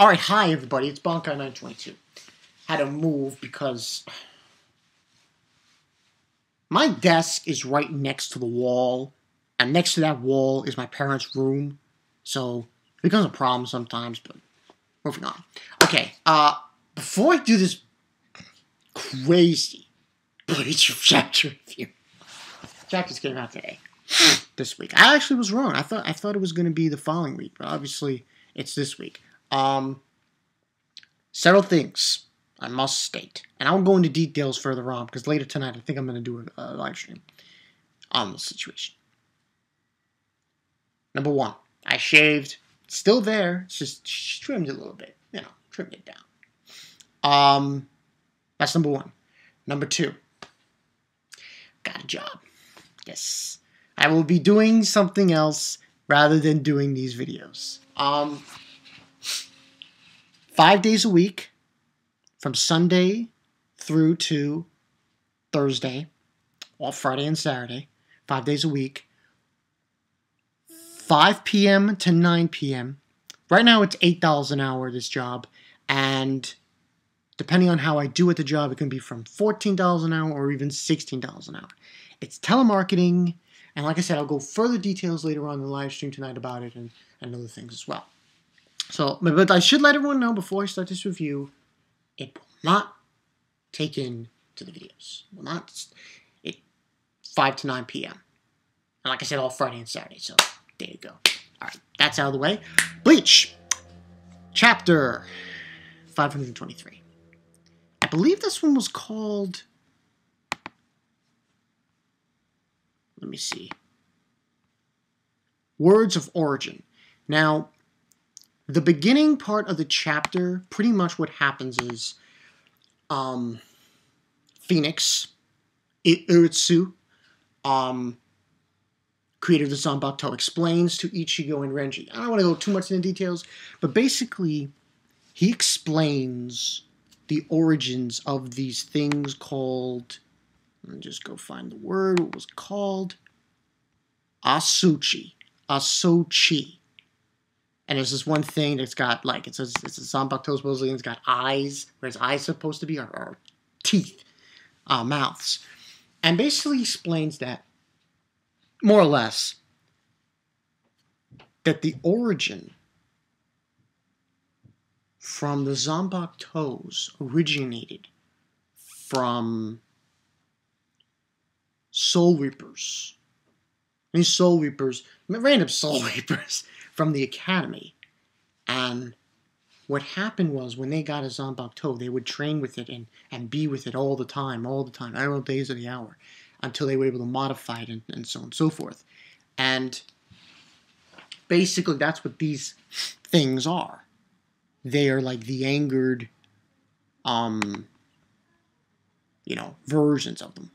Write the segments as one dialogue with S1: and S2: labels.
S1: Alright, hi everybody, it's Bonkai922. Had to move because my desk is right next to the wall, and next to that wall is my parents' room, so it becomes a problem sometimes, but moving on. Okay, before I do this crazy Bleach chapter review, chapters came out today, this week. I actually was wrong. I thought it was going to be the following week, but obviously it's this week. Several things I must state, and I'll go into details further on because later tonight I think I'm going to do a live stream on the situation. Number one, I shaved. It's still there. It's just trimmed it a little bit. You know, trimmed it down. That's number one. Number two, got a job. Yes, I will be doing something else rather than doing these videos. 5 days a week, from Sunday through to Thursday, all Friday and Saturday, 5 days a week, 5 p.m. to 9 p.m. Right now it's $8 an hour, this job, and depending on how I do at the job, it can be from $14 an hour or even $16 an hour. It's telemarketing, and like I said, I'll go further details later on in the live stream tonight about it and other things as well. So, but I should let everyone know before I start this review, it will not take in to the videos. It will not. It 5 to 9 p.m. And like I said, all Friday and Saturday. So there you go. All right, that's out of the way. Bleach, chapter 523. I believe this one was called. Let me see. Words of Origin. Now, the beginning part of the chapter, pretty much what happens is Phoenix, Uritsu, creator of the Zanbakuto, explains to Ichigo and Renji. I don't want to go too much into details, but basically he explains the origins of these things called, let me just go find the word, what was it called? Asuchi. Asochi. And there's this one thing that's got, like, it's a Zanbakuto supposedly, and it's got eyes, where its eyes supposed to be, or teeth, mouths. And basically explains that, more or less, that the origin from the Zanbakutos originated from Soul Reapers. These Soul Reapers, random Soul Reapers, from the Academy. And what happened was, when they got a Zanbakuto, they would train with it and be with it all the time, all days of the hour, until they were able to modify it and so on and so forth. And basically, that's what these things are. They are like the angered, versions of them.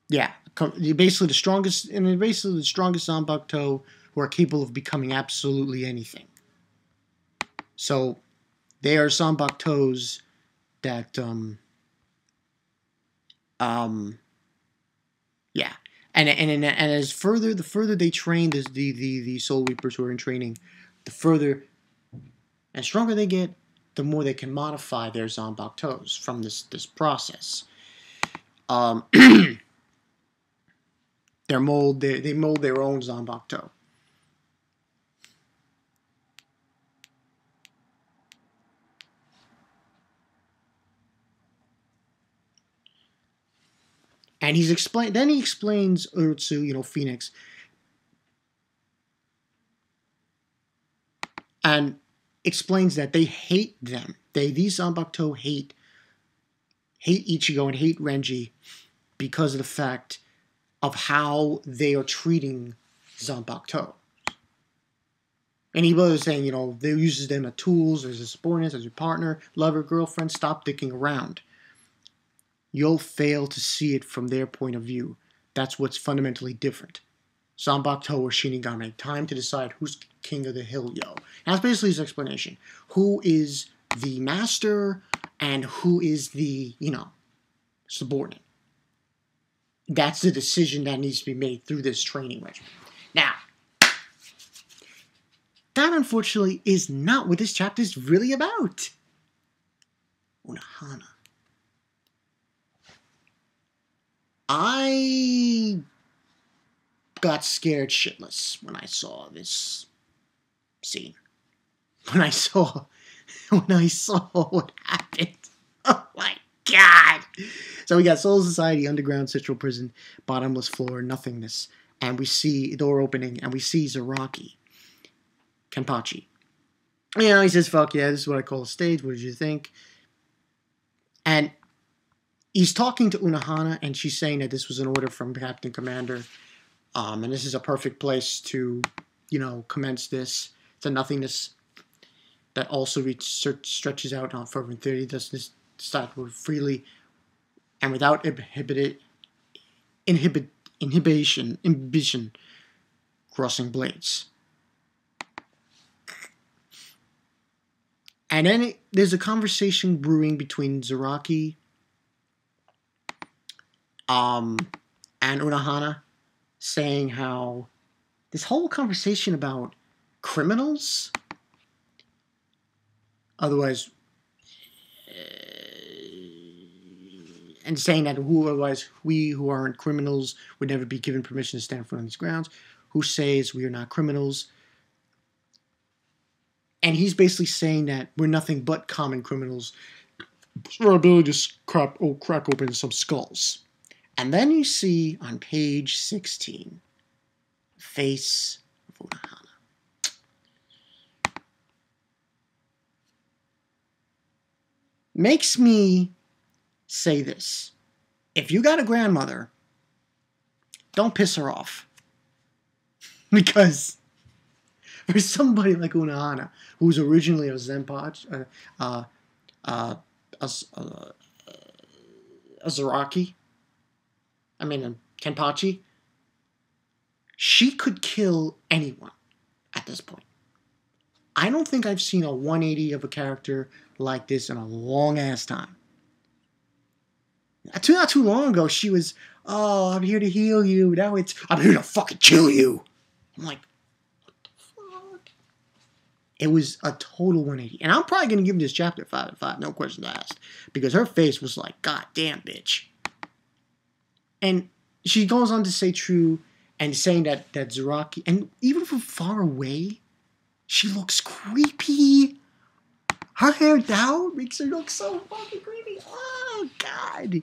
S1: Yeah, basically the strongest Zanbakuto who are capable of becoming absolutely anything. So they are Zanbakutos that, yeah, and as the further they train, the Soul Reapers who are in training, the further and stronger they get, the more they can modify their Zanbakutos from this process. They mold their own Zanbakuto. And he explains Uritsu, Phoenix, and explains that they hate them. These Zanbakuto hate Ichigo and hate Renji because of the fact of how they are treating Zanbakuto. And he was saying, they uses them as tools, as a subordinates, as your partner, lover, girlfriend. Stop dicking around. You'll fail to see it from their point of view. That's what's fundamentally different. Zanbakuto or Shinigami. Time to decide who's king of the hill, yo. And that's basically his explanation. Who is the master and who is the, subordinate. That's the decision that needs to be made through this training regimen. Now, that unfortunately is not what this chapter is really about. Unohana. I got scared shitless when I saw this scene. When I saw what happened. Oh my god! So we got Soul Society, underground central prison, bottomless floor, nothingness, and we see a door opening, and we see Zaraki, Kenpachi. You know, he says, "Fuck yeah, this is what I call a stage. What did you think?" And he's talking to Unohana, and she's saying that this was an order from Captain Commander, and this is a perfect place to, you know, commence this. It's a nothingness that also stretches out on for infinity. Does this start freely and without inhibition, crossing blades. And then there's a conversation brewing between Zaraki and Unohana, saying how this whole conversation about criminals, otherwise, and saying that otherwise we who aren't criminals would never be given permission to stand in front of these grounds. Who says we are not criminals? And he's basically saying that we're nothing but common criminals for our ability to crack open some skulls. And then you see on page 16, face of Unohana. Makes me say this. If you got a grandmother, don't piss her off. Because for somebody like Unohana, who's originally a Zenpachi, a zaraki, a Kenpachi, she could kill anyone at this point. I don't think I've seen a 180 of a character like this in a long-ass time. Not too long ago, she was, "Oh, I'm here to heal you." Now it's, "I'm here to fucking kill you." I'm like, what the fuck? It was a total 180. And I'm probably going to give this chapter 5 out of 5, no questions asked. Because her face was like, "God damn, bitch." And she goes on to say true, and saying that Zaraki, and even from far away, she looks creepy. Her hair down makes her look so fucking creepy. Oh, God.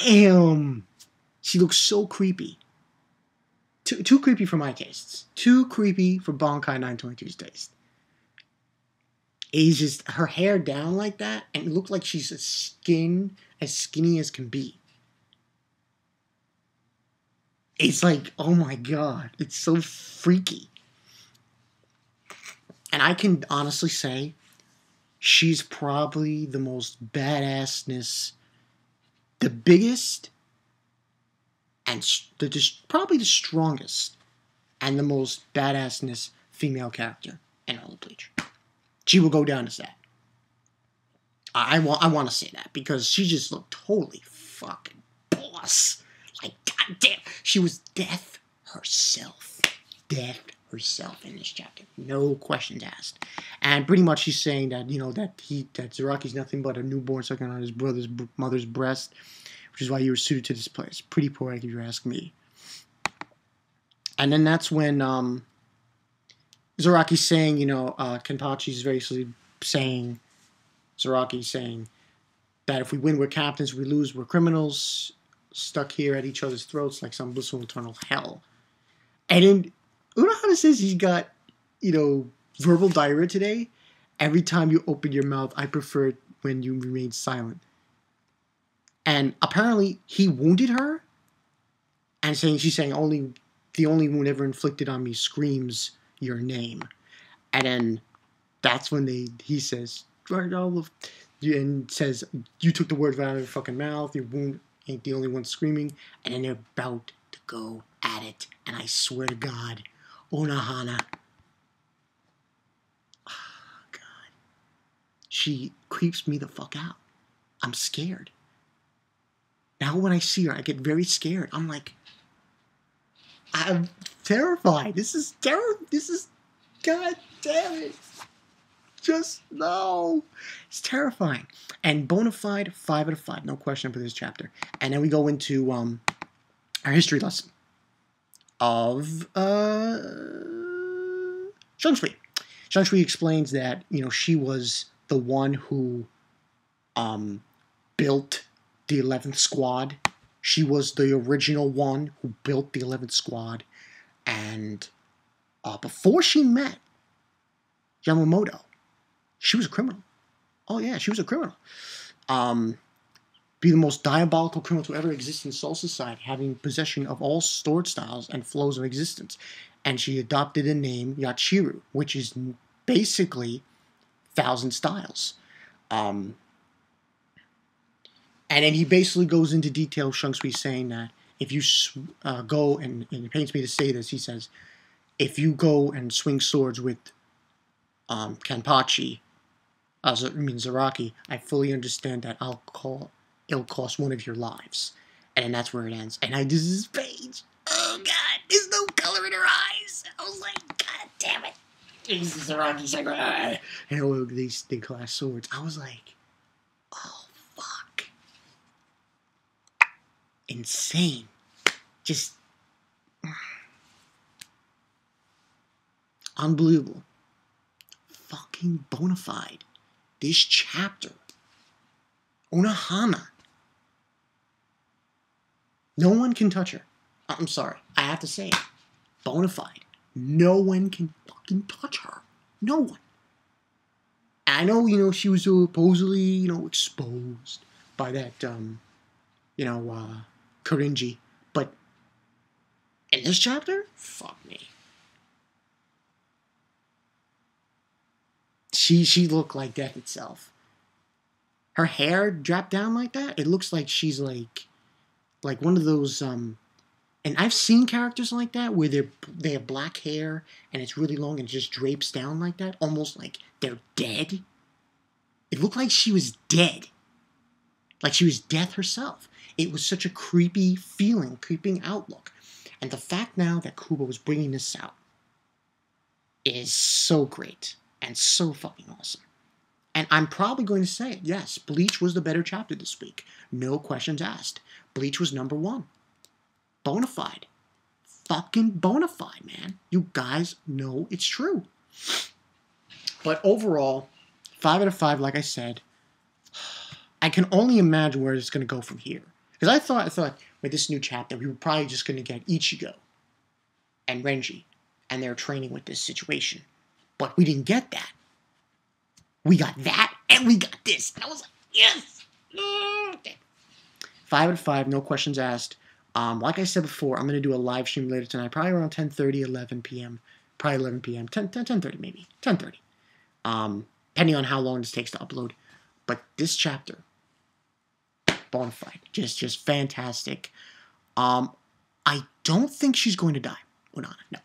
S1: Damn. She looks so creepy. Too creepy for my tastes. Too creepy for Bankai 922's taste. It's just her hair down like that, and it looked like she's as skinny as can be. It's like, oh my god, it's so freaky. And I can honestly say, she's probably the most badassness, the biggest, and probably the strongest, and the most badassness female character in all of Bleach. She will go down as that. I want to say that, because she just looked totally fucking boss. Like, goddamn, she was death herself. Death herself in this chapter. No questions asked. And pretty much she's saying that, you know, that Zaraki's nothing but a newborn sucking on his mother's breast, which is why you were suited to this place. Pretty poetic, if you ask me. And then that's when Zaraki's saying, you know, Kenpachi's basically saying, Zaraki's saying that if we win, we're captains. If we lose, we're criminals, stuck here at each other's throats like some blissful eternal hell. And then Unohana says he's got, you know, verbal diarrhea today. Every time you open your mouth, I prefer it when you remain silent. And apparently he wounded her, and she's saying the only wound ever inflicted on me screams your name. And then that's when he says, and says, you took the words right out of your fucking mouth. Your wound ain't the only one screaming. And then they're about to go at it. And I swear to God, Unohana, oh God, she creeps me the fuck out. I'm scared. Now when I see her, I get very scared. I'm like, I'm terrified. This is terrible. This is God damn it. Just no. It's terrifying. And bona fide, 5 out of 5. No question for this chapter. And then we go into our history lesson of Shui. Shui explains that, she was the one who built the 11th squad. She was the original one who built the 11th squad. And before she met Yamamoto, she was a criminal. Oh, yeah, she was a criminal. Be the most diabolical criminal to ever exist in Soul Society, having possession of all sword styles and flows of existence. And she adopted the name Yachiru, which is basically 1,000 styles. And then he basically goes into detail, Shang Tsui, saying that if you go, and it pains me to say this, he says, if you go and swing swords with Kenpachi, zaraki, I fully understand that it'll cost one of your lives. And then that's where it ends. And this is page. Oh, God, there's no color in her eyes. I was like, God damn it. Jesus, Zaraki's like, and all these big class swords. I was like, oh, fuck. Insane. Just unbelievable. Fucking bona fide. This chapter. Unohana. No one can touch her. I'm sorry. I have to say it. Bona fide. No one can fucking touch her. No one. I know, she was supposedly, exposed by that, Korinji. But in this chapter, fuck me. She looked like death itself. Her hair dropped down like that. It looks like she's like one of those and I've seen characters like that where they have black hair and it's really long and it just drapes down like that, almost like they're dead. It looked like she was dead. Like she was death herself. It was such a creepy feeling, creeping outlook. And the fact now that Kubo was bringing this out is so great and so fucking awesome. And I'm probably going to say it. Yes, Bleach was the better chapter this week. No questions asked. Bleach was number 1. Bona fide. Fucking bona fide, man. You guys know it's true. But overall, 5 out of 5, like I said. I can only imagine where it's going to go from here. Because I thought with this new chapter, we were probably just going to get Ichigo and Renji and their training with this situation. But we didn't get that. We got that, and we got this. And I was like, yes! 5 out of 5, no questions asked. Like I said before, I'm going to do a live stream later tonight, probably around 10:30, 11 p.m. Probably 11 p.m. 10:30 maybe. 10:30. Depending on how long this takes to upload. But this chapter, bona fide. Just fantastic. I don't think she's going to die. Unohana, no.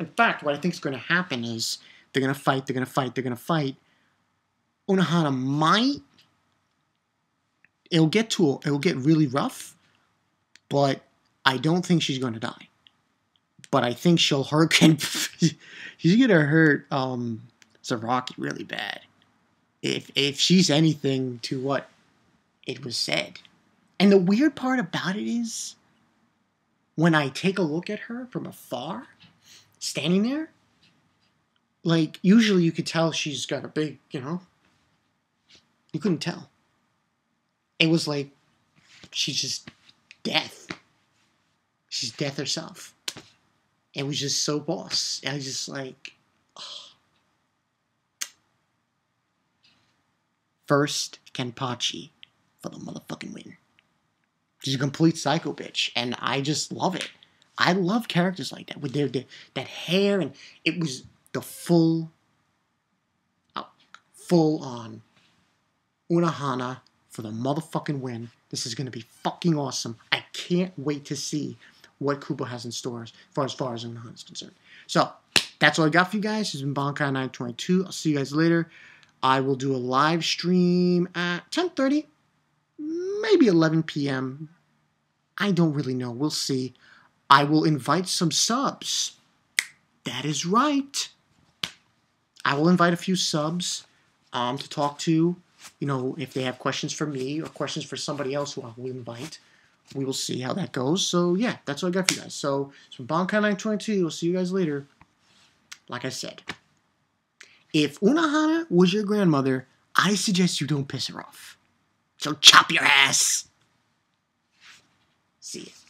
S1: In fact, what I think is going to happen is they're going to fight. Unohana might. It'll get really rough, but I don't think she's going to die. But I think she's going to hurt Zaraki really bad. If she's anything to what it was said. And the weird part about it is, when I take a look at her from afar, standing there, like, usually you could tell she's got a big, you couldn't tell. It was like, she's just death. She's death herself. It was just so boss. I was just like, oh. First Kenpachi for the motherfucking win. She's a complete psycho bitch, and I just love it. I love characters like that with that hair, and it was the full on Unohana for the motherfucking win. This is going to be fucking awesome. I can't wait to see what Kubo has in store as far as Unohana is concerned. So, that's all I got for you guys. This has been Bankai922. I'll see you guys later. I will do a live stream at 10:30, maybe 11 p.m. I don't really know. We'll see. I will invite some subs That is right. I will invite a few subs to talk to, if they have questions for me or questions for somebody else who I will invite. We will see how that goes. So, yeah, that's what I got for you guys. So, it's from Bonkai922. We'll see you guys later. Like I said, if Unohana was your grandmother, I suggest you don't piss her off. So, chop your ass. See ya.